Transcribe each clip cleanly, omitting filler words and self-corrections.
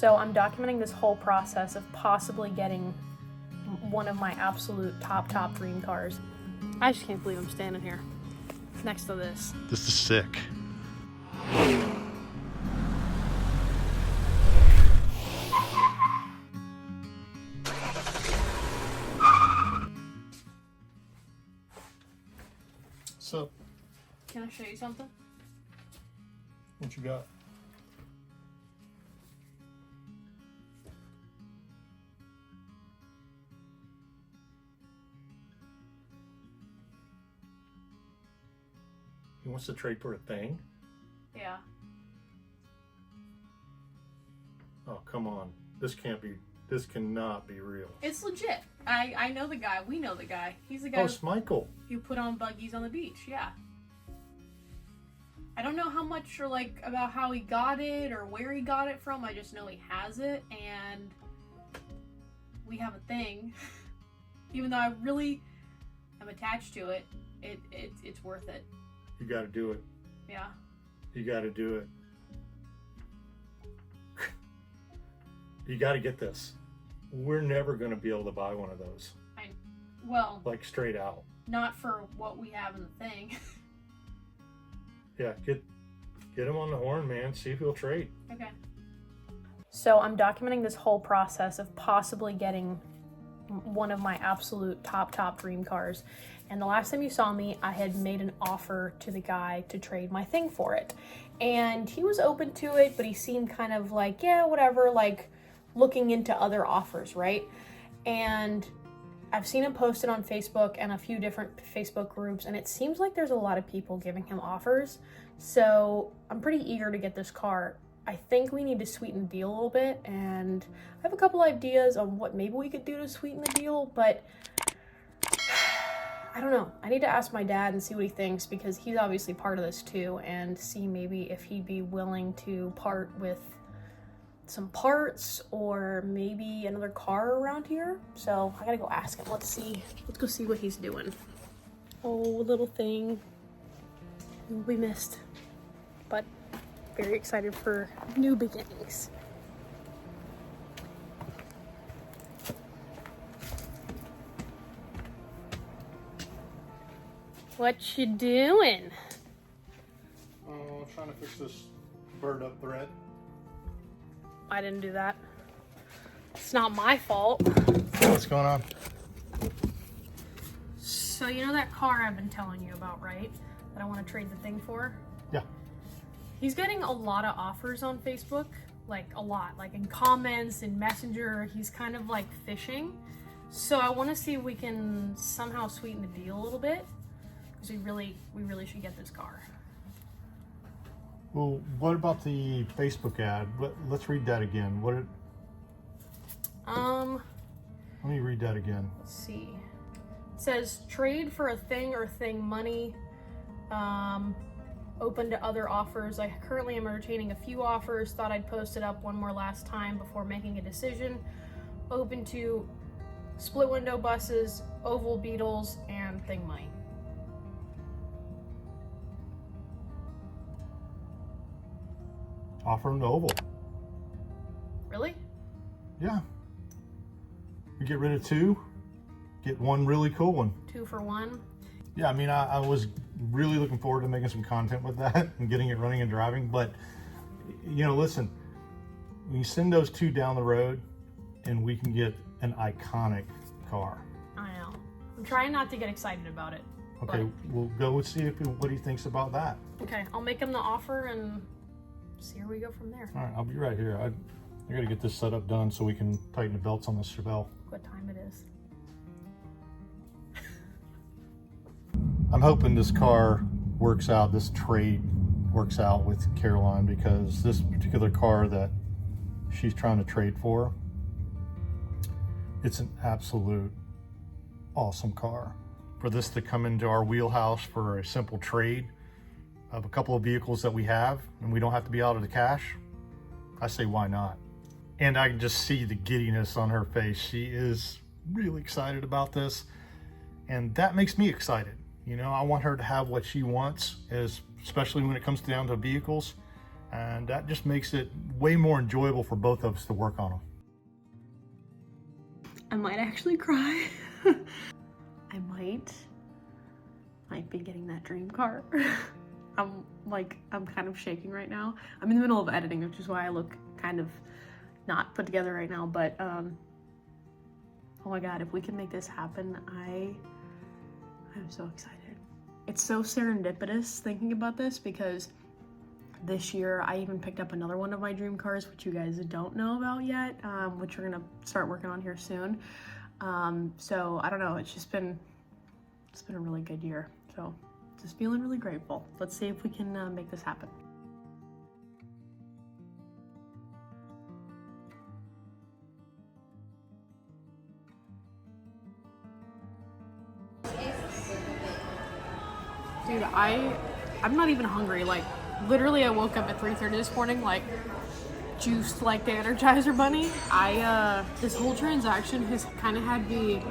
So I'm documenting this whole process of possibly getting one of my absolute top dream cars. I just can't believe I'm standing here next to this. This is sick. So, Can I show you something? what you got? He wants to trade for a thing? Yeah. Oh, come on. This cannot be real. It's legit. I know the guy. We know the guy. He's the guy Oh, it's Michael. who put on buggies on the beach. Yeah. I don't know how much or like about how he got it or where he got it from. I just know he has it and we have a thing. Even though I really am attached to it, it's worth it. You gotta do it. Yeah. You gotta do it. You gotta get this. We're never gonna be able to buy one of those. Well, like straight out. Not for what we have in the thing. Yeah, get him on the horn, man. See if he'll trade. Okay. So I'm documenting this whole process of possibly getting one of my absolute top dream cars. And the last time you saw me, I had made an offer to the guy to trade my thing for it. And he was open to it, but he seemed kind of like, yeah, whatever, like looking into other offers, right? And I've seen him posted on Facebook and a few different Facebook groups, and it seems like there's a lot of people giving him offers. So I'm pretty eager to get this car. I think we need to sweeten the deal a little bit, and I have a couple ideas on what maybe we could do to sweeten the deal, but I don't know. I need to ask my dad and see what he thinks, because he's obviously part of this too, and see maybe if he'd be willing to part with some parts or maybe another car around here. So I gotta go ask him. Let's go see what he's doing. Oh, little thing. We missed, but very excited for new beginnings. What you doing? Oh, trying to fix this burred up thread. I didn't do that. It's not my fault. What's going on? So you know that car I've been telling you about, right? That I want to trade the thing for? Yeah. He's getting a lot of offers on Facebook, like a lot, like in comments, in Messenger. He's kind of like fishing. So I want to see if we can somehow sweeten the deal a little bit, because we really should get this car. Well, what about the Facebook ad? Let's read that again. Let me read that again. Let's see. It says trade for a thing or thing money. Open to other offers. I currently am entertaining a few offers. Thought I'd post it up one more last time before making a decision. Open to split window buses, oval beetles, and thing money. Offer him the oval. Really? Yeah. We get rid of two, get one really cool one. 2 for 1. Yeah, I mean, I was really looking forward to making some content with that and getting it running and driving. But, you know, listen, we send those two down the road and we can get an iconic car. I know. I'm trying not to get excited about it. Okay, we'll go and see what he thinks about that. Okay, I'll make him the offer and see where we go from there. All right, I'll be right here. I gotta get this setup done so we can tighten the belts on this Chevelle. What time it is? I'm hoping this car works out, this trade works out with Caroline, because this particular car that she's trying to trade for, it's an absolute awesome car. For this to come into our wheelhouse for a simple trade of a couple of vehicles that we have, and we don't have to be out of the cash, I say why not? And I can just see the giddiness on her face. She is really excited about this, and that makes me excited. You know, I want her to have what she wants, especially when it comes down to vehicles. And that just makes it way more enjoyable for both of us to work on them. I might actually cry. I might be getting that dream car. I'm kind of shaking right now. I'm in the middle of editing, which is why I look kind of not put together right now, but oh my God, if we can make this happen, I'm so excited. It's so serendipitous thinking about this, because this year I even picked up another one of my dream cars, which you guys don't know about yet, which we're gonna start working on here soon. So I don't know, it's been a really good year. So just feeling really grateful. Let's see if we can make this happen. Dude, I'm not even hungry. Like, literally I woke up at 3:30 this morning, like, juiced like the Energizer Bunny. This whole transaction has kind of had me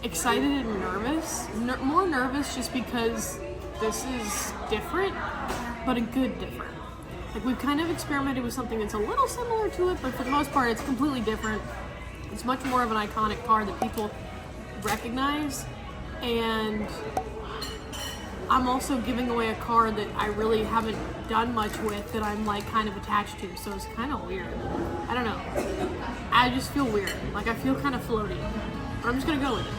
excited and nervous. More nervous just because this is different, but a good different. Like, we've kind of experimented with something that's a little similar to it, but for the most part, it's completely different. It's much more of an iconic car that people recognize, and I'm also giving away a car that I really haven't done much with, that I'm like kind of attached to, so it's kind of weird. I don't know. I just feel weird. Like, I feel kind of floaty, but I'm just gonna go with it.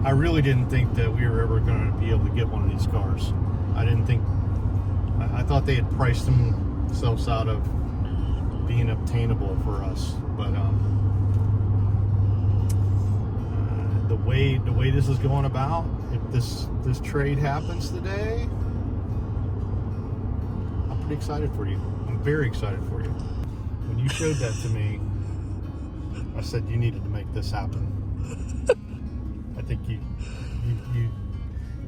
I really didn't think that we were ever going to be able to get one of these cars. I thought they had priced themselves out of being obtainable for us, but the way this is going about, if this trade happens today, I'm pretty excited for you. I'm very excited for you. When you showed that to me, I said you needed to make this happen. I think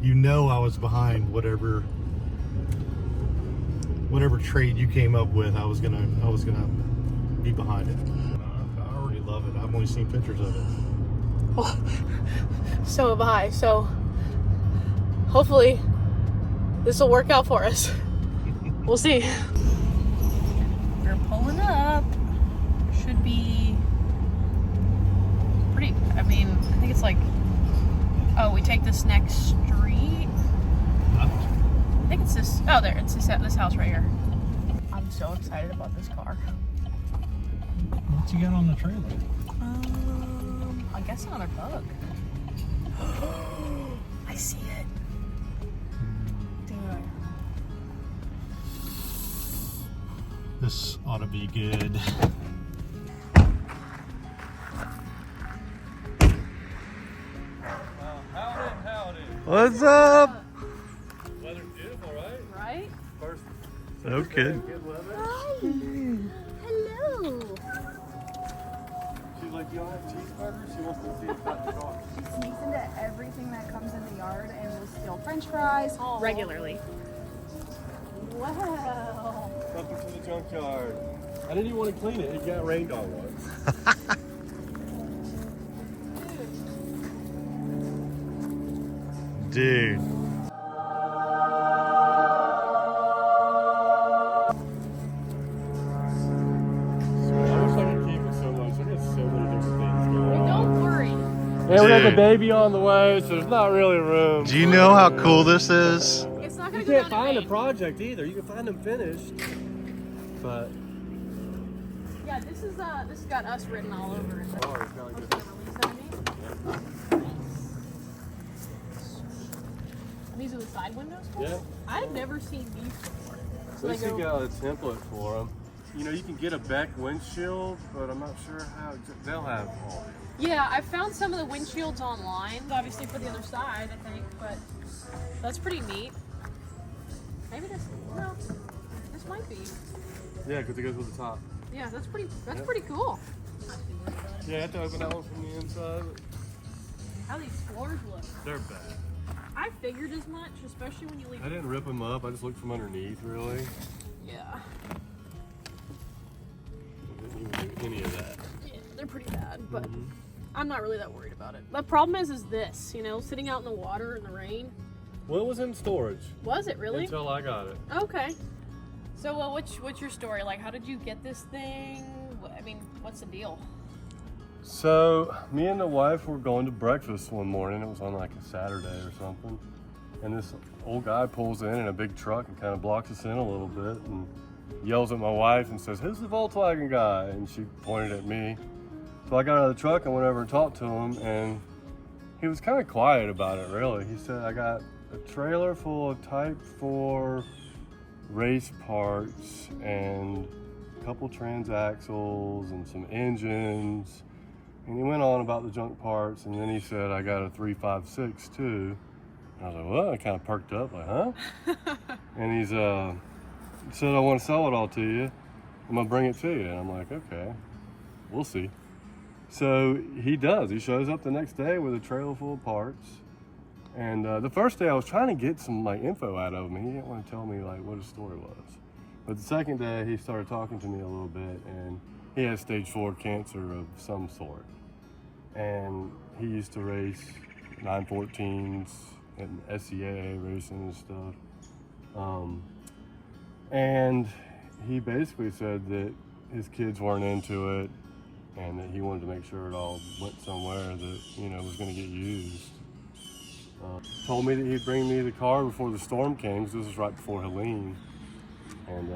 you know I was behind whatever trade you came up with. I was gonna be behind it. I already love it. I've only seen pictures of it. Oh, so have I. So hopefully this will work out for us. We'll see. We're pulling up. Should be pretty. I mean, I think it's like. Oh, we take this next street. I think it's this. Oh, there. It's this house right here. I'm so excited about this car. What's you got on the trailer? I guess another bug. I see it. Dude. This ought to be good. What's up? Weather's beautiful, right? Right? First. No kidding. Good weather. Hi. Hello. She's like, you don't have cheeseburgers? She wants to see about the car. She sneaks into everything that comes in the yard and will steal French fries Regularly. Wow. Welcome to the junkyard. I didn't even want to clean it. It got rained on once. Dude. I wish I could keep it so much. I got so many different things going on. Don't worry. And we have a baby on the way, so there's not really room. Do you know how cool this is? It's not gonna You go can't down find in a project either. You can find them finished, but Yeah, this has got us written all over it. oh, it's not good. These are the side windows? Yeah. I've never seen these before. At least you got a template for them. You know, you can get a Beck windshield, but I'm not sure how they'll have all these. Yeah, I found some of the windshields online, obviously for the other side, I think, but that's pretty neat. Maybe this might be. Yeah, because it goes with the top. Yeah, that's pretty cool. Yeah, you have to open that one from the inside. How these floors look. They're bad. I figured as much, especially when you leave. I didn't rip them up. I just looked from underneath, really. Yeah. I didn't even do any of that. Yeah, they're pretty bad, but I'm not really that worried about it. The problem is this, you know, sitting out in the water in the rain. Well, it was in storage. Was it really? Until I got it. Okay. So, what's your story? Like, how did you get this thing? I mean, what's the deal? So, me and the wife were going to breakfast one morning. It was on like a Saturday or something. And this old guy pulls in a big truck and kind of blocks us in a little bit and yells at my wife and says, "Who's the Volkswagen guy?" And she pointed at me. So I got out of the truck and went over and talked to him, and he was kind of quiet about it, really. He said, "I got a trailer full of Type 4 race parts and a couple transaxles and some engines." And he went on about the junk parts, and then he said, "I got a 356 too." And I was like, "What?" I kind of perked up, like, "Huh?" And he said, "I want to sell it all to you. I'm gonna bring it to you." And I'm like, "Okay, we'll see." So he does. He shows up the next day with a trailer full of parts. And the first day I was trying to get some like info out of him, and he didn't want to tell me like what his story was. But the second day he started talking to me a little bit, and he has stage 4 cancer of some sort. And he used to race 914s and SCAA racing and stuff. And he basically said that his kids weren't into it, and that he wanted to make sure it all went somewhere that, you know, was going to get used. Told me that he'd bring me the car before the storm came, because this was right before Helene. And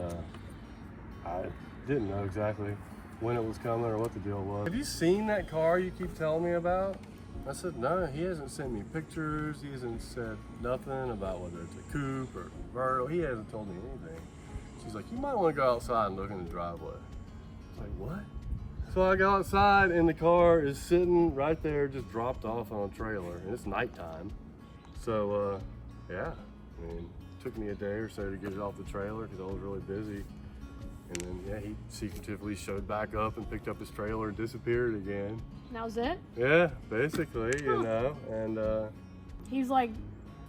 I didn't know exactly when it was coming or what the deal was. Have you seen that car you keep telling me about? I said, no, he hasn't sent me pictures. He hasn't said nothing about whether it's a coupe or convertible. He hasn't told me anything. She's like, "You might want to go outside and look in the driveway." I was like, "What?" So I go outside, and the car is sitting right there, just dropped off on a trailer, and it's nighttime. So, yeah, I mean, it took me a day or so to get it off the trailer because I was really busy. And then, yeah, he secretively showed back up and picked up his trailer and disappeared again. That was it? Yeah, basically, you know, and He's like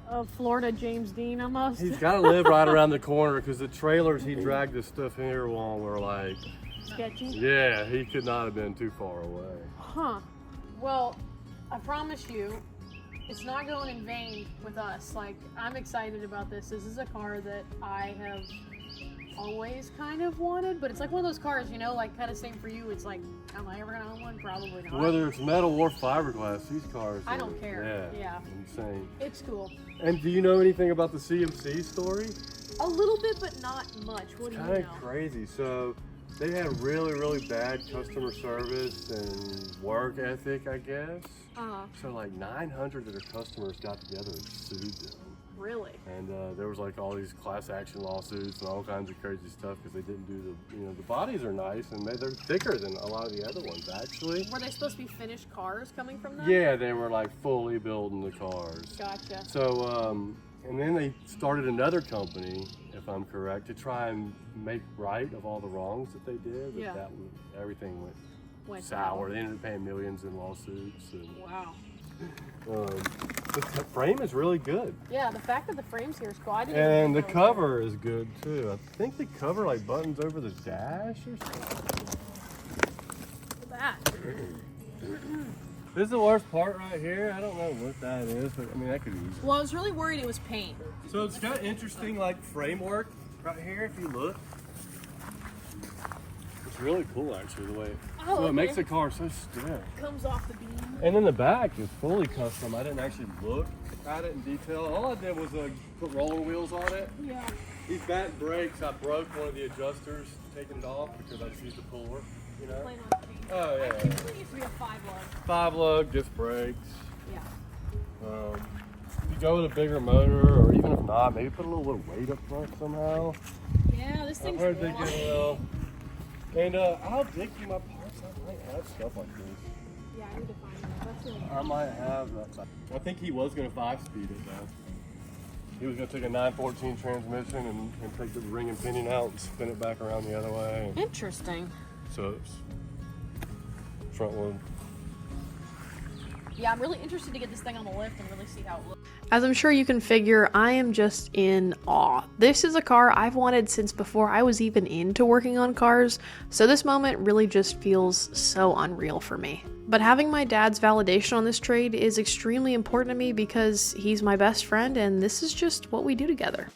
a Florida James Dean almost. he's got to live right around the corner because the trailers he dragged this stuff here on were like, Sketchy. yeah, he could not have been too far away. Huh. Well, I promise you, it's not going in vain with us. Like, I'm excited about this. This is a car that I have always kind of wanted, but it's like one of those cars, you know, like kind of same for you. It's like, am I ever gonna own one? Probably not. Whether it's metal or fiberglass, these cars I don't care. Yeah. Insane. It's cool. And do you know anything about the CMC story? A little bit, but not much. What do you Kind know? of crazy. So they had really bad customer service and work ethic, I guess. So like 900 of their customers got together and sued them. Really? And there was like all these class action lawsuits and all kinds of crazy stuff because they didn't do the, you know, the bodies are nice and they're thicker than a lot of the other ones actually. Were they supposed to be finished cars coming from them? Yeah, they were like fully building the cars. Gotcha. So, and then they started another company, if I'm correct, to try and make right of all the wrongs that they did. But Yeah. Everything went sour. sour. They ended up paying millions in lawsuits. And, Wow. the frame is really good. Yeah, the fact that the frame's here is cool. I didn't And the even know cover is good too. I think the cover like buttons over the dash or something. that. This is the worst part right here. I don't know what that is, but I mean that could be easy. Well, I was really worried it was paint. So it's got interesting like framework right here if you look. It's really cool actually the way so it makes the car so stiff. Comes off the beam. And then the back is fully custom. I didn't actually look at it in detail. All I did was put roller wheels on it. Yeah. These back brakes, I broke one of the adjusters taking it off because I just used a puller, you know? Plain on speed. Oh yeah. It used to be a 5-lug. 5-lug disc brakes. Yeah. If you go with a bigger motor, or even if not, maybe put a little weight up front somehow. Yeah, this I've thing's heard they long. get a little. And I'll dig through my parts. I might have stuff like this. Yeah, I need to find that. That's really I might have that. I think he was going to 5-speed it though. He was going to take a 914 transmission and take the ring and pinion out and spin it back around the other way. interesting. So it's front load. Yeah, I'm really interested to get this thing on the lift and really see how it looks. As I'm sure you can figure, I am just in awe. This is a car I've wanted since before I was even into working on cars, so this moment really just feels so unreal for me. But having my dad's validation on this trade is extremely important to me because he's my best friend and this is just what we do together.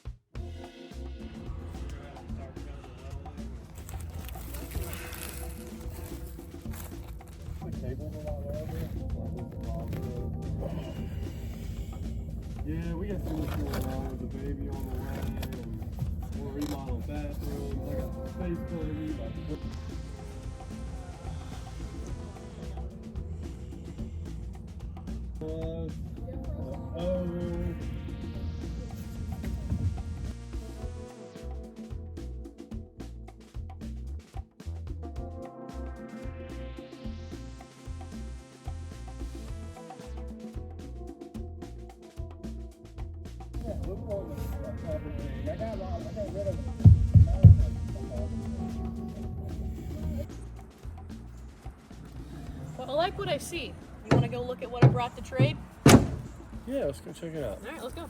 Yeah, we got things going on with the baby on the way, and we're remodeling bathrooms. I got some space cleaning. Well, I like what I see. You want to go look at what I brought to trade? Yeah, let's go check it out. All right, let's go.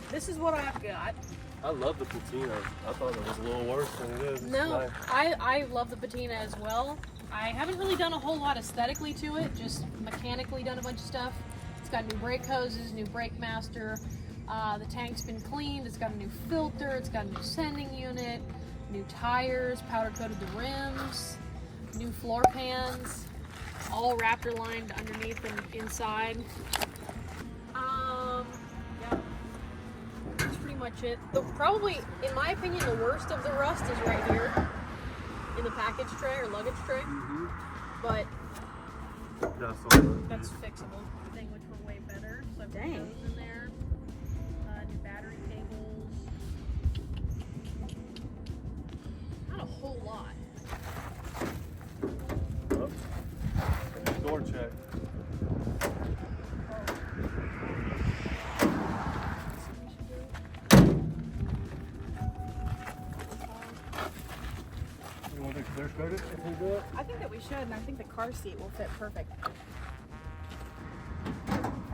This is what I've got. I love the patina. I thought it was a little worse than it is. It's No, nice. I love the patina as well. I haven't really done a whole lot aesthetically to it, just mechanically done a bunch of stuff. It's got new brake hoses, new brake master. The tank's been cleaned. It's got a new filter. It's got a new sending unit, new tires, powder coated the rims, new floor pans, all Raptor lined underneath and inside. Yeah, that's pretty much it. Probably, in my opinion, the worst of the rust is right here in the package tray or luggage tray. But that's fixable. Thing which were way better. So I put those in there. New battery cables. Not a whole lot. Oh. Door check. You want to clear coat it if we do it? I think that we should, and I think the car seat will fit perfect.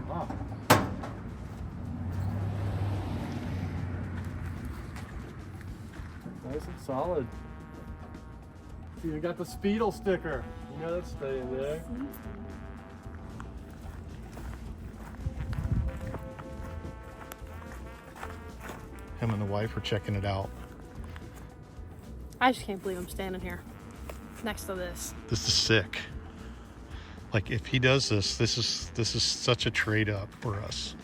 Wow. Nice and solid. See, you got the Speedle sticker. You know that's staying there. Him and the wife are checking it out. I just can't believe I'm standing here next to this. This is sick. Like if he does this, this is such a trade up for us.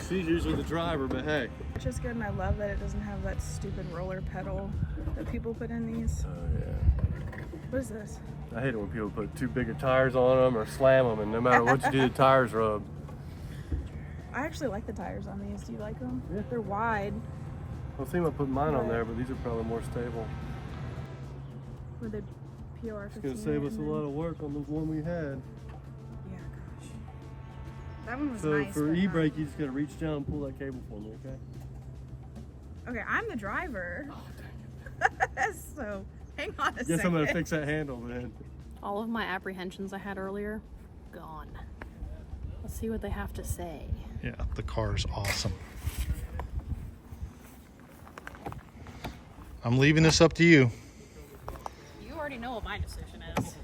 She's usually the driver, but hey. It's just good, and I love that it doesn't have that stupid roller pedal that people put in these. Oh yeah. What is this? I hate it when people put too big of tires on them or slam them, and no matter what you do, the tires rub. I actually like the tires on these. Do you like them? Yeah. They're wide. I'll see if I put mine on there, but these are probably more stable. With the POR 15. It's gonna save us a lot of work on the one we had. Yeah, gosh. That one was So nice. for but e-brake, you just gotta reach down and pull that cable for me, okay? Okay, I'm the driver. So hang on a second. Guess I'm gonna fix that handle then. All of my apprehensions I had earlier, gone. Let's see what they have to say. Yeah, the car's awesome. I'm leaving this up to you. You already know what my decision is.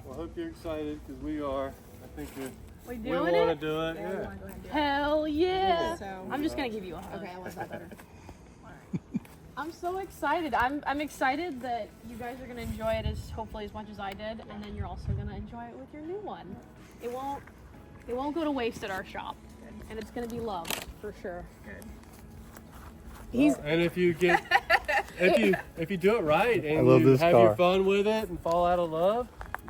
Well, I hope you're excited, because we are. I think We we doing want to it? do it. Yeah, we Yeah. wanna go ahead and do it. Hell yeah! So- I'm just gonna give you a hug. Okay, I like that better. I'm so excited. I'm excited that you guys are gonna enjoy it as hopefully as much as I did, and then you're also gonna enjoy it with your new one. It won't go to waste at our shop, and it's gonna be loved for sure. Good. And if you get, if you do it right and love you this have car. your fun with it and fall out of love,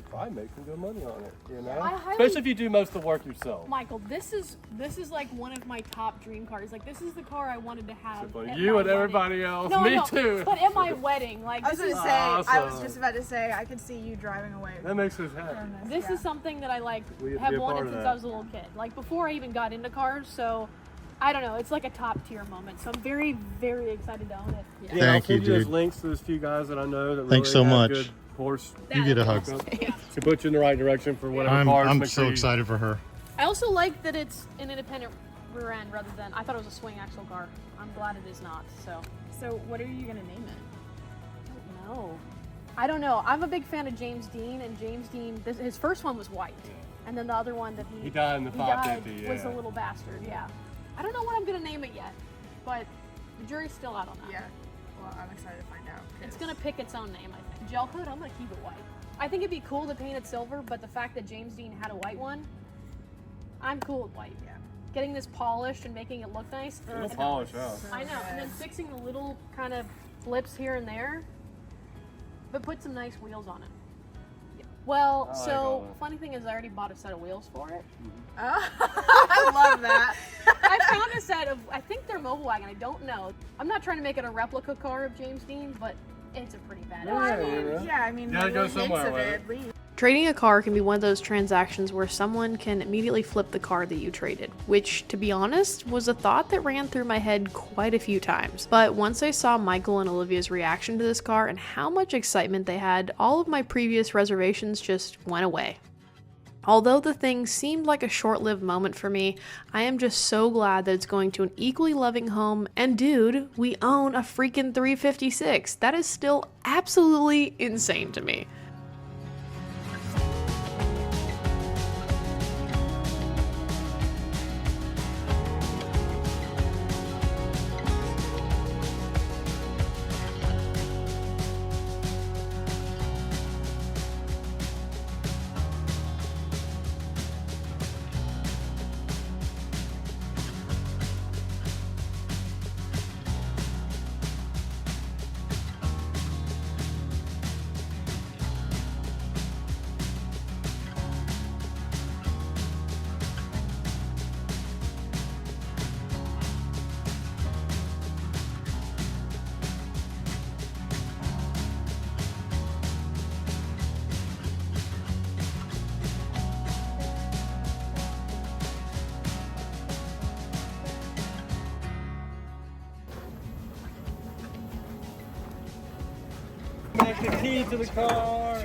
probably make some good money on it, you know? I highly- Especially if you do most of the work yourself. Michael, this is like one of my top dream cars. Like, this is the car I wanted to have. So at you my and wedding. everybody else. No, Me no, too. But at my wedding, like, I was this gonna is say, I was awesome. just about to say, I could see you driving away. That makes us happy. from this yeah. is something that I like We get to have be a part wanted of since that. I was a little kid. Like, before I even got into cars, so I don't know. It's like a top tier moment. So I'm very, very excited to own it. Yeah, Thank I'll you, send you those dude. links to those few guys that I know that Thanks really so have much. good Porsche. You get a hug. Yeah. To put you in the right direction for whatever I'm cars. so excited for her. I also like that it's an independent rear end rather than, I thought it was a swing axle car. I'm glad it is not, so. So what are you gonna name it? No. I don't know. I'm a big fan of James Dean, and James Dean, his first one was white. And then the other one that He died in the he 550, died was yeah. a little bastard, yeah. I don't know what I'm going to name it yet, but the jury's still out on that. Yeah. Well, I'm excited to find out. It's going to pick its own name, I think. Gel coat, I'm going to keep it white. I think it'd be cool to paint it silver, but the fact that James Dean had a white one, I'm cool with white. Yeah. Getting this polished and making it look nice. It'll and- polish out. I know, and then fixing the little kind of flips here and there, but put some nice wheels on it. Well, I like all so that. funny thing is I already bought a set of wheels for it. Oh, I love that. I found a set of, I think they're mobile wagon, I don't know. I'm not trying to make it a replica car of James Dean, but it's a pretty badass Yeah, car. yeah. Yeah, Gotta go little hints somewhere of with it, it. at least. Trading a car can be one of those transactions where someone can immediately flip the car that you traded, which, to be honest, was a thought that ran through my head quite a few times. But once I saw Michael and Olivia's reaction to this car and how much excitement they had, all of my previous reservations just went away. Although the thing seemed like a short-lived moment for me, I am just so glad that it's going to an equally loving home, and dude, we own a freaking 356. That is still absolutely insane to me. Back the key to the car.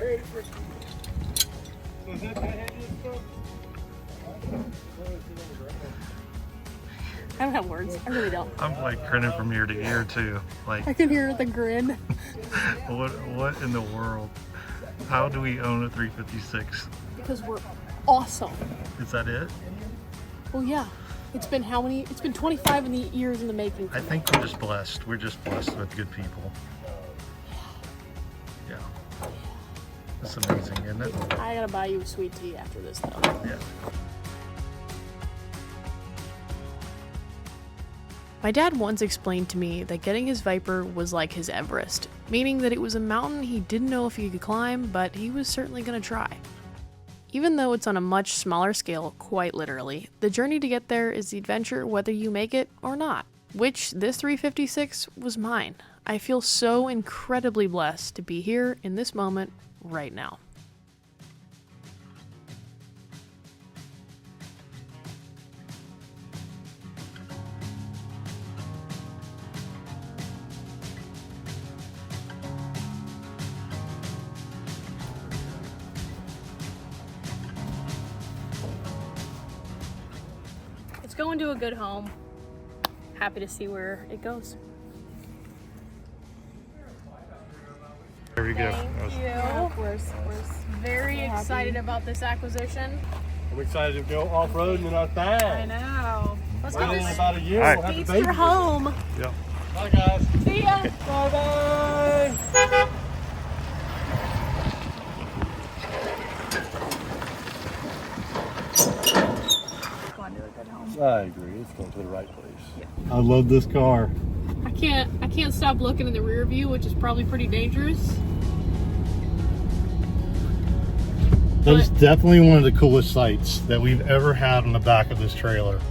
Was that the heaviest stuff? I don't have words. I really don't. I'm like grinning from ear to ear too. Like, I can hear the grin. what in the world? How do we own a 356? Because we're awesome. Is that it? Well, yeah. It's been how many? It's been 25 years in the making. I think we're just blessed. We're just blessed with good people. Yeah. That's amazing, isn't it? I gotta buy you a sweet tea after this, though. Yeah. My dad once explained to me that getting his Viper was like his Everest, meaning that it was a mountain he didn't know if he could climb, but he was certainly gonna try. Even though it's on a much smaller scale, quite literally, the journey to get there is the adventure whether you make it or not, which this 356 was mine. I feel so incredibly blessed to be here in this moment right now. It's going to a good home. Happy to see where it goes. There we go. Thank you. We're Very happy. excited about this acquisition. I'm excited to go off-roading in our thing. I know. Let's Well, get in this about a year, All right. we'll have the speedster baby. home. Yeah. Bye, guys. See ya. Bye-bye. Going to a good home. I agree. It's going to the right place. I love this car. I can't stop looking in the rear view, which is probably pretty dangerous. That is definitely one of the coolest sights that we've ever had on the back of this trailer.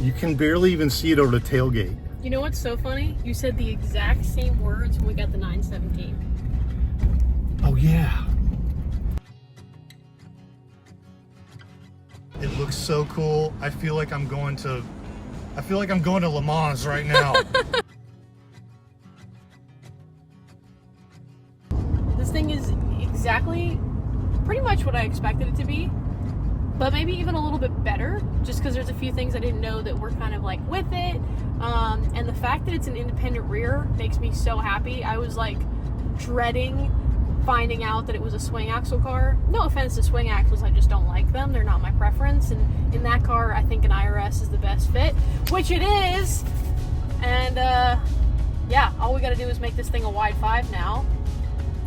You can barely even see it over the tailgate. You know what's so funny? You said the exact same words when we got the 917. Oh yeah. It looks so cool. I feel like I'm going to Le Mans right now. This thing is exactly pretty much what I expected it to be, but maybe even a little bit better, just because there's a few things I didn't know that were kind of like with it. And the fact that it's an independent rear makes me so happy. I was like dreading finding out that it was a swing axle car. No offense to swing axles, I just don't like them. They're not my preference. And in that car, I think an IRS is the best fit, which it is. And yeah, all we got to do is make this thing a wide 5 now.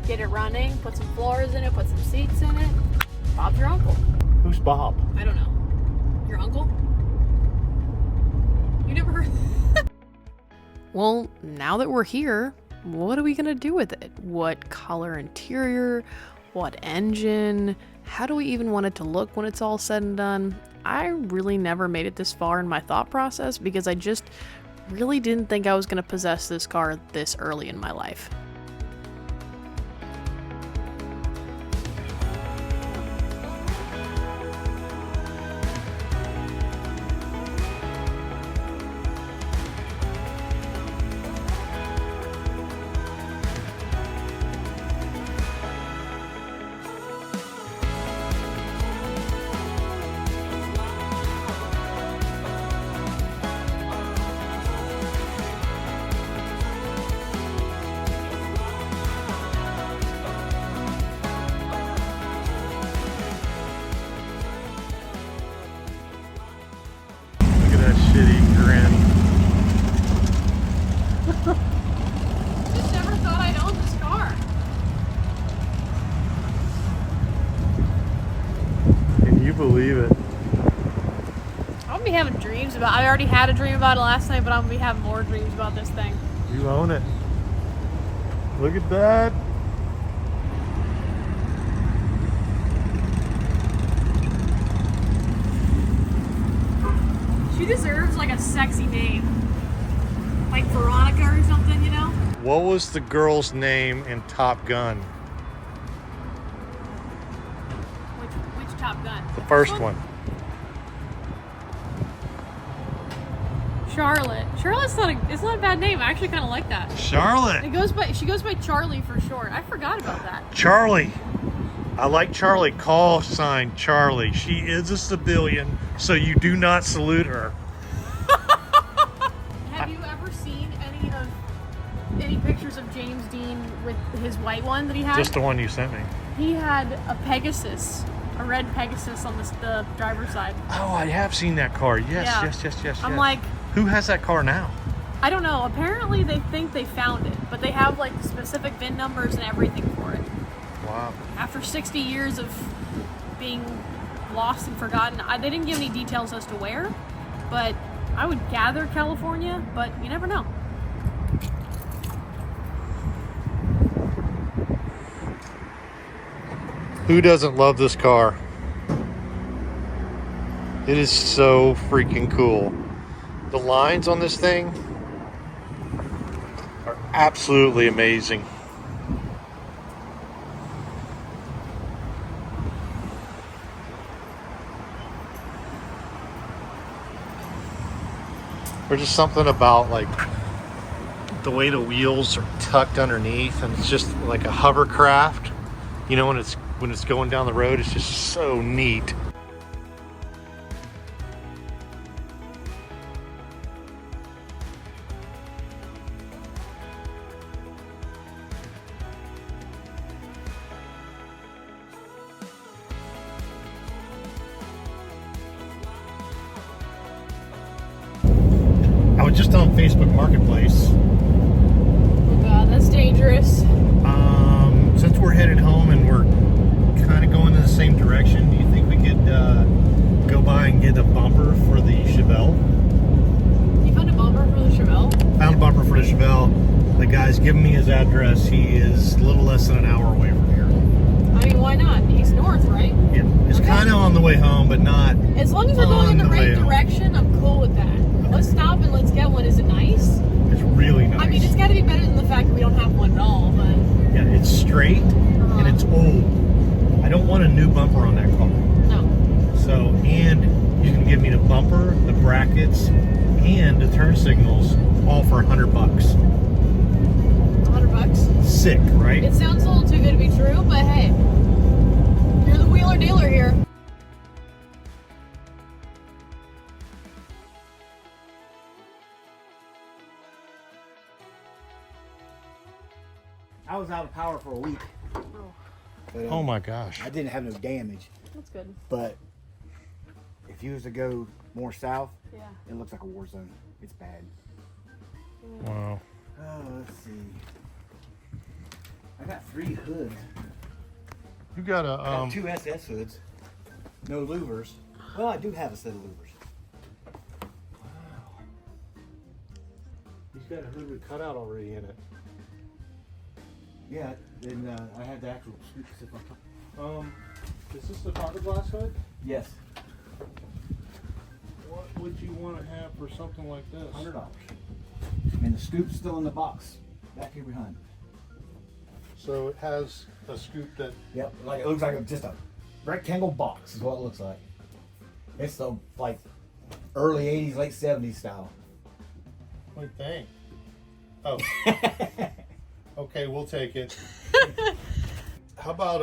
Get it running, put some floors in it, put some seats in it. Bob's your uncle. Who's Bob? I don't know. Your uncle? You never heard? Well, now that we're here, what are we gonna do with it? What color interior? What engine? How do we even want it to look when it's all said and done? I really never made it this far in my thought process because I just really didn't think I was gonna possess this car this early in my life. Shitty grin. Just never thought I'd own this car. Can you believe it? I'll be having dreams about. I already had a dream about it last night, but I'm gonna be having more dreams about this thing. You own it. Look at that. She deserves like a sexy name, like Veronica or something, you know? What was the girl's name in Top Gun? Which Top Gun? The first one. Charlotte. Charlotte's it's not a bad name. I actually kind of like that. Charlotte. She goes by Charlie for short. I forgot about that. Charlie. I like Charlie. Call sign Charlie. She is a civilian, so you do not salute her. Have you ever seen any pictures of James Dean with his white one that he had? Just the one you sent me. He had a Pegasus, a red Pegasus on the driver's side. Oh, I have seen that car. Yes, Yeah. yes. I'm like, who has that car now? I don't know. Apparently they think they found it, but they have like specific VIN numbers and everything for it. Wow. After 60 years of being lost and forgotten, they didn't give any details as to where, but I would gather California, but you never know. Who doesn't love this car? It is so freaking cool. The lines on this thing are absolutely amazing. There's just something about like the way the wheels are tucked underneath, and it's just like a hovercraft. You know, when it's going down the road, it's just so neat. I was just on Facebook Marketplace. Oh God, that's dangerous. Since we're headed home and we're kind of going in the same direction, do you think we could go by and get a bumper for the Chevelle? You found a bumper for the Chevelle? Found a bumper for the Chevelle. The guy's giving me his address. He is a little less than an hour away from here. I mean, why Why not? He's north, right? Yeah, it's kind of on the way home, but not. As long as we're going in the on the way right home. direction, I'm cool with that. Let's stop and let's get one. Is it nice? It's really nice. I mean, it's got to be better than the fact that we don't have one at all, but... Yeah, it's straight and it's old. I don't want a new bumper on that car. No. So, and you can give me the bumper, the brackets, and the turn signals all for $100. $100? Sick, right? It sounds a little too good to be true, but hey, you're the wheeler dealer here. I was out of power for a week. But, Oh my gosh. I didn't have no damage. That's good. But if you was to go more south, Yeah. it looks like a war zone. It's bad. Wow. Oh, let's see. I got 3 hoods. You got I a got 2 SS hoods. No louvers. Well, I do have a set of louvers. He's got a hood with cutout already in it. Yeah, and I have the actual scoop stuff on top. Is this the fiberglass hood? Yes, What would you want to have for something like this? $100. And the scoop's still in the box back here behind. So it has a scoop that. Yep, like it looks like just a rectangle box is what it looks like. It's the like early 80s, late 70s style. What do you think? Oh. Okay, we'll take it. How about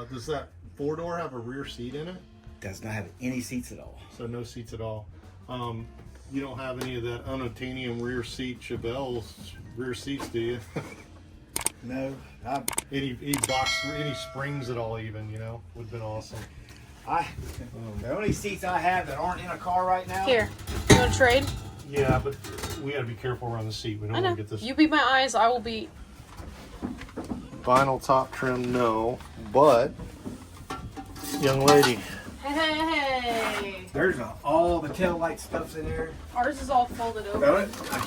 does that 4-door have a rear seat in it? Does not have any seats at all. So no seats at all. You don't have any of that unobtainium rear seat Chevelle's rear seats, do you? No, any springs at all, even, you know, would have been awesome. the only seats I have that aren't in a car right now. Here, you want to trade? Yeah, but we got to be careful around the seat. We don't I know. want to get this. You beat my eyes, I will beat. Vinyl top trim, no, but young lady. Hey. There's all the tail light stuff's in there. Ours is all folded over. I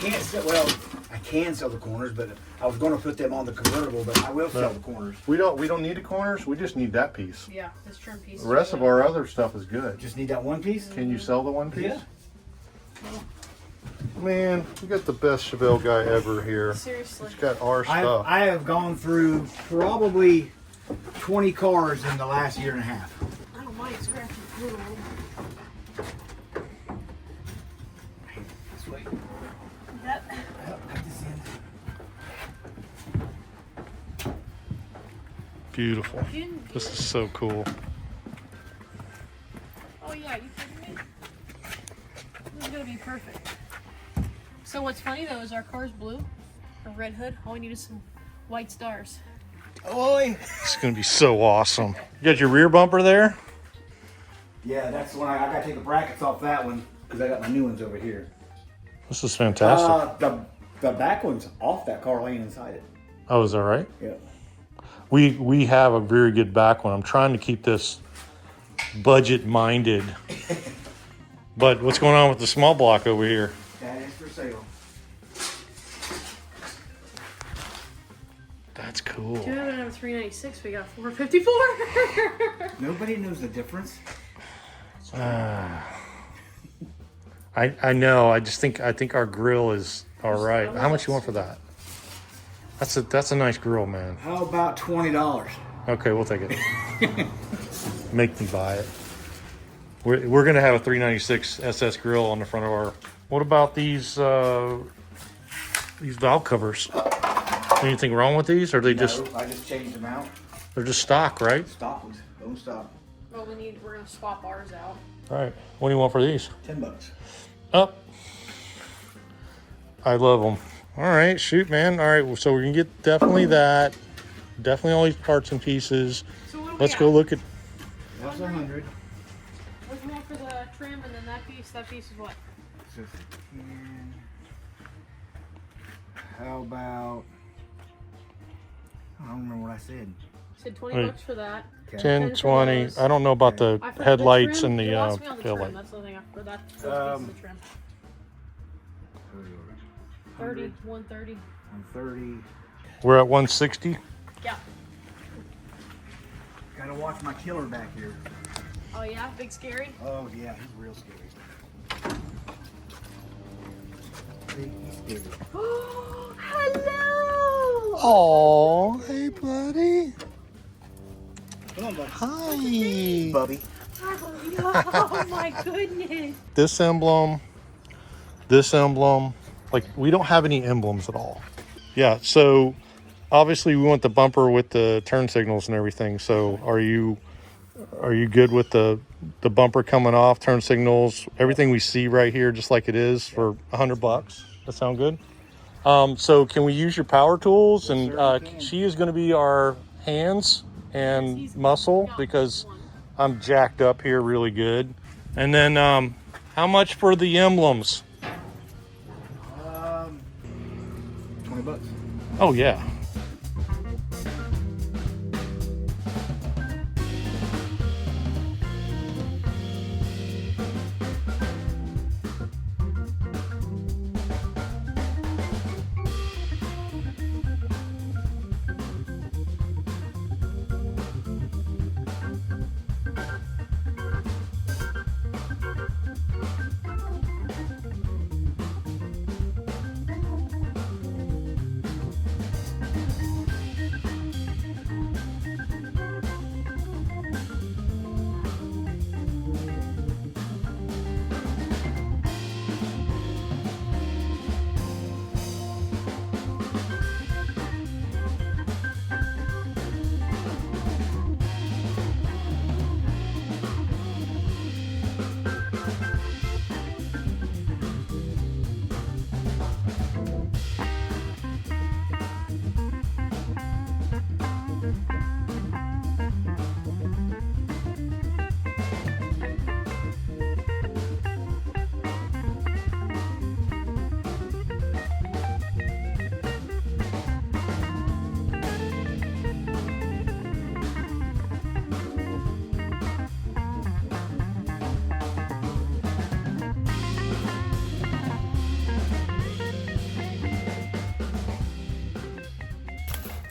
can sell the corners, but I was going to put them on the convertible, but I will sell the corners. We don't need the corners. We just need that piece. Yeah, this trim piece. The rest of our other stuff is good. Just need that one piece? Can you sell the one piece? Yeah. Man, we got the best Chevelle guy ever here. Seriously. He's got our stuff. I have gone through probably 20 cars in the last year and a half. I don't mind scratching a little. This way. That. Cut this in. Beautiful. This is so cool. Oh yeah, you kidding me? This is gonna be perfect. So what's funny though is our car's blue, a red hood. All we need is some white stars. Oi! It's gonna be so awesome. You got your rear bumper there? Yeah, that's the one I got to take the brackets off that one because I got my new ones over here. This is fantastic. The back one's off that car laying inside it. Oh, is that right? Yeah. We have a very good back one. I'm trying to keep this budget minded. But what's going on with the small block over here? That is for sale. That's cool. Do you have it at 396? We got 454. Nobody knows the difference. I know. I think our grill is all right. How much you want for that? That's a nice grill, man. How about $20? Okay, we'll take it. Make me buy it. We're gonna have a 396 SS grill on the front of our. What about these valve covers? Anything wrong with these? Or are they just? No, I just changed them out. They're just stock, right? Stock ones. Don't stop. Well, we're gonna swap ours out. All right. What do you want for these? $10. Up. I love them. All right, shoot, man. All right, so we're gonna get definitely that. Definitely all these parts and pieces. So what do we Let's got? go look at. That's 100. What do you want for the trim and then that piece? That piece is what? So, how about? I don't remember what I said. You said 20 Right. bucks for that. Okay. 10, 10 for 20. those. I don't know about the I forgot headlights trim. and the You lost me on the tail trim. light. That's the only thing I forgot. Those pieces of trim. 30, 130. 130. We're at 160. Yeah. gotta watch my killer back here. Oh yeah, big scary. Oh yeah, he's real scary. He's scary. Oh, hello. Oh, hey, buddy. Come on, buddy. Hi. Bubby. Oh my goodness. This emblem, like we don't have any emblems at all. Yeah, so obviously we want the bumper with the turn signals and everything. So are you good with the bumper coming off, turn signals, everything we see right here, just like it is for $100? That sound good? So can we use your power tools? Yes, And sir, we can. she is going to be our hands and muscle because I'm jacked up here really good. And then how much for the emblems? $20. Oh yeah.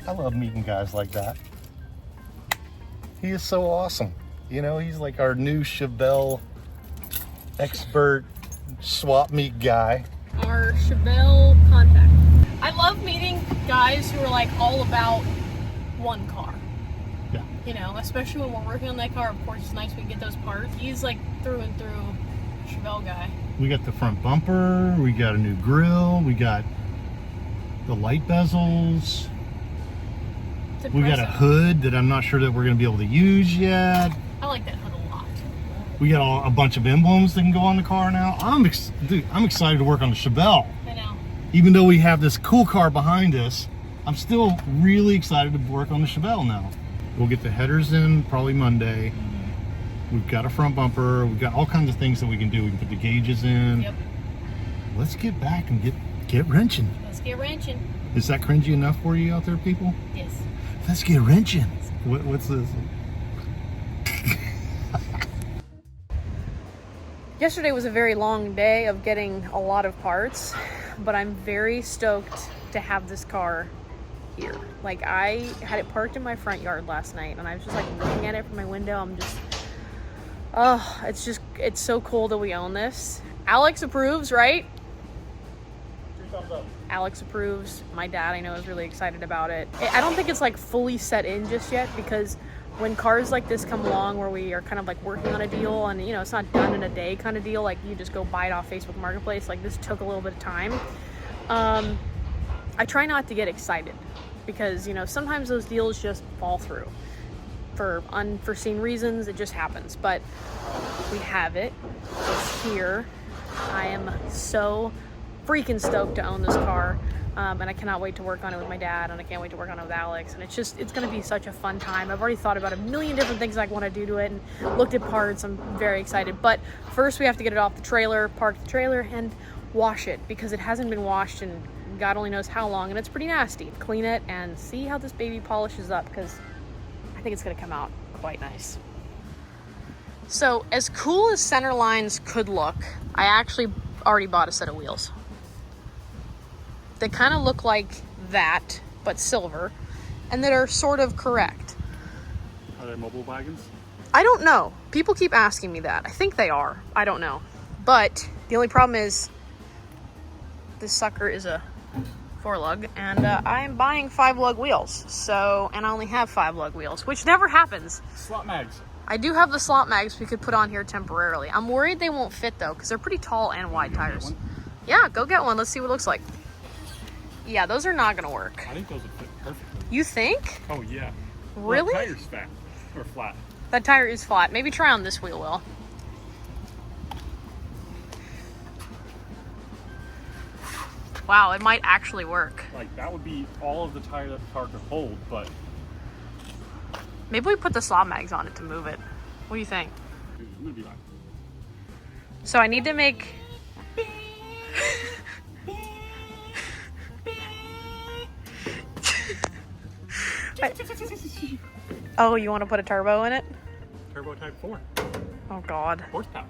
I love meeting guys like that. He is so awesome. You know, he's like our new Chevelle expert swap meet guy. Our Chevelle contact. I love meeting guys who are like all about one car. Yeah. You know, especially when we're working on that car. Of course, it's nice we can get those parts. He's like through and through Chevelle guy. We got the front bumper, we got a new grille, we got the light bezels, It's we got a impressive. hood that I'm not sure that we're going to be able to use yet. I like that hood a lot. We got a bunch of emblems that can go on the car now. Dude, I'm excited to work on the Chevelle. I know. Even though we have this cool car behind us, I'm still really excited to work on the Chevelle now. We'll get the headers in probably Monday. We've got a front bumper. We've got all kinds of things that we can do. We can put the gauges in. Yep. Let's get back and get wrenching. Let's get wrenching. Is that cringy enough for you out there, people? Yes. Let's get wrenching. What's this? Yesterday was a very long day of getting a lot of parts, but I'm very stoked to have this car here. Like, I had it parked in my front yard last night, and I was just like looking at it from my window. I'm just, oh, it's so cool that we own this. Alex approves, right? 3 thumbs up. Alex approves. My dad, I know, is really excited about it. I don't think it's like fully set in just yet, because when cars like this come along where we are kind of like working on a deal and, you know, it's not done in a day kind of deal, like you just go buy it off Facebook Marketplace, like this took a little bit of time. I try not to get excited because, you know, sometimes those deals just fall through for unforeseen reasons. It just happens, but we have it. It's here. I am so freaking stoked to own this car. And I cannot wait to work on it with my dad, and I can't wait to work on it with Alex, and it's going to be such a fun time. I've already thought about a million different things I want to do to it and looked at parts. I'm very excited, but first we have to get it off the trailer, park the trailer, and wash it, because it hasn't been washed in God only knows how long, and it's pretty nasty. Clean it and see how this baby polishes up, because I think it's going to come out quite nice. So as cool as center lines could look, I actually already bought a set of wheels. They kind of look like that, but silver, and that are sort of correct. Are they're mobile wagons? I don't know. People keep asking me that. I think they are. I don't know. But the only problem is this sucker is a 4-lug, and I am buying 5-lug wheels. So, and I only have 5-lug wheels, which never happens. Slot mags. I do have the slot mags we could put on here temporarily. I'm worried they won't fit though, because they're pretty tall and wide tires. Yeah, go get one. Let's see what it looks like. Yeah, those are not gonna work. I think those would fit perfectly. You think? Oh yeah. Really? Well, the tire's fat or flat. That tire is flat. Maybe try on this wheel, Will. Wow, it might actually work. Like that would be all of the tire that the car could hold, but Maybe we put the slot mags on it to move it. What do you think? it's gonna be like So I need to make... Oh, you want to put a turbo in it? turbo type 4 Oh God. horsepower.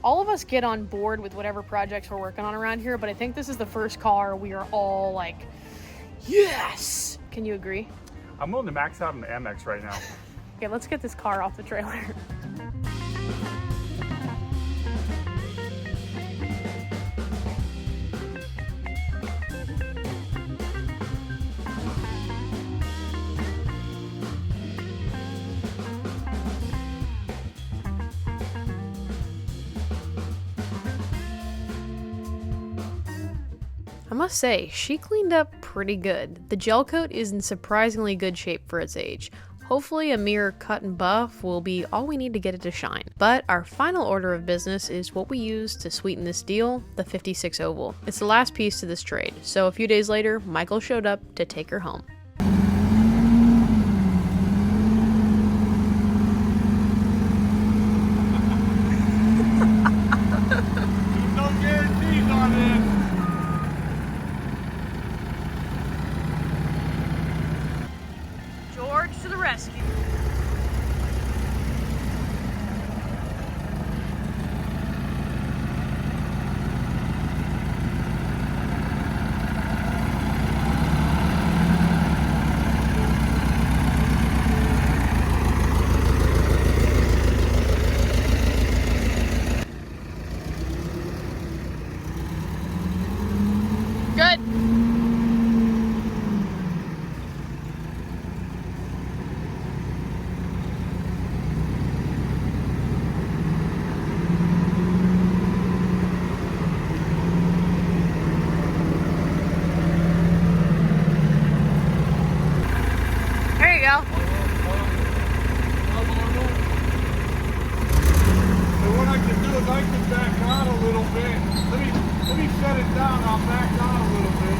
All of us get on board with whatever projects we're working on around here, but I think this is the first car we are all like, yes! Can you agree? I'm willing to max out an MX right now. Okay, let's get this car off the trailer. I must say, she cleaned up pretty good. The gel coat is in surprisingly good shape for its age. Hopefully a mere cut and buff will be all we need to get it to shine. But our final order of business is what we use to sweeten this deal, the 56 oval. It's the last piece to this trade, so a few days later, Michael showed up to take her home. No guarantees on this. George to the rescue. Good. There you go. So what I can do is I can back out a little bit. Let me shut it down. I'll back out a little bit.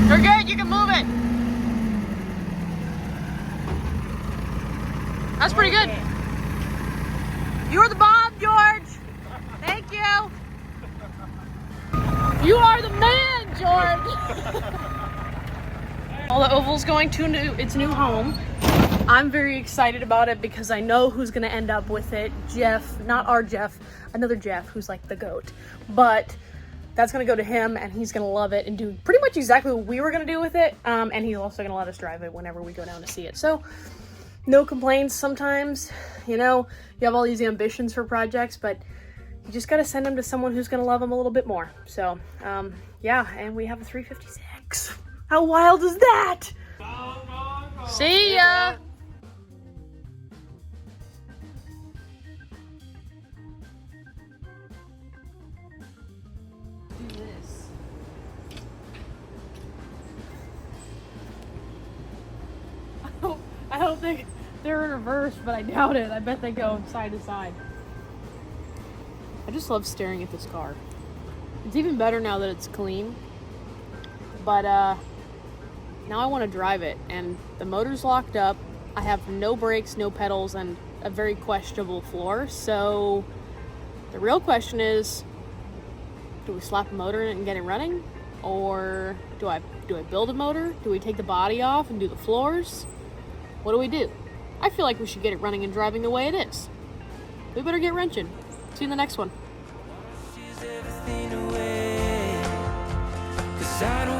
You're good, you can move it. That's pretty good. You're the bomb, George. Thank you. You are the man, George. All the oval's going to its new home. I'm very excited about it because I know who's gonna end up with it. Jeff, not our Jeff, another Jeff who's like the GOAT. But that's gonna go to him and he's gonna love it and do pretty much exactly what we were gonna do with it. And he's also gonna let us drive it whenever we go down to see it. So no complaints. Sometimes, you know, you have all these ambitions for projects, but you just gotta send them to someone who's gonna love them a little bit more. So, yeah, and we have a 356. How wild is that? See ya! I hope they're in reverse, but I doubt it. I bet they go side to side. I just love staring at this car. It's even better now that it's clean. But now I want to drive it, and the motor's locked up. I have no brakes, no pedals, and a very questionable floor. So the real question is, do we slap a motor in it and get it running? Or do I build a motor? Do we take the body off and do the floors? What do we do? I feel like we should get it running and driving the way it is. We better get wrenching. See you in the next one. Everything away, 'cause I don't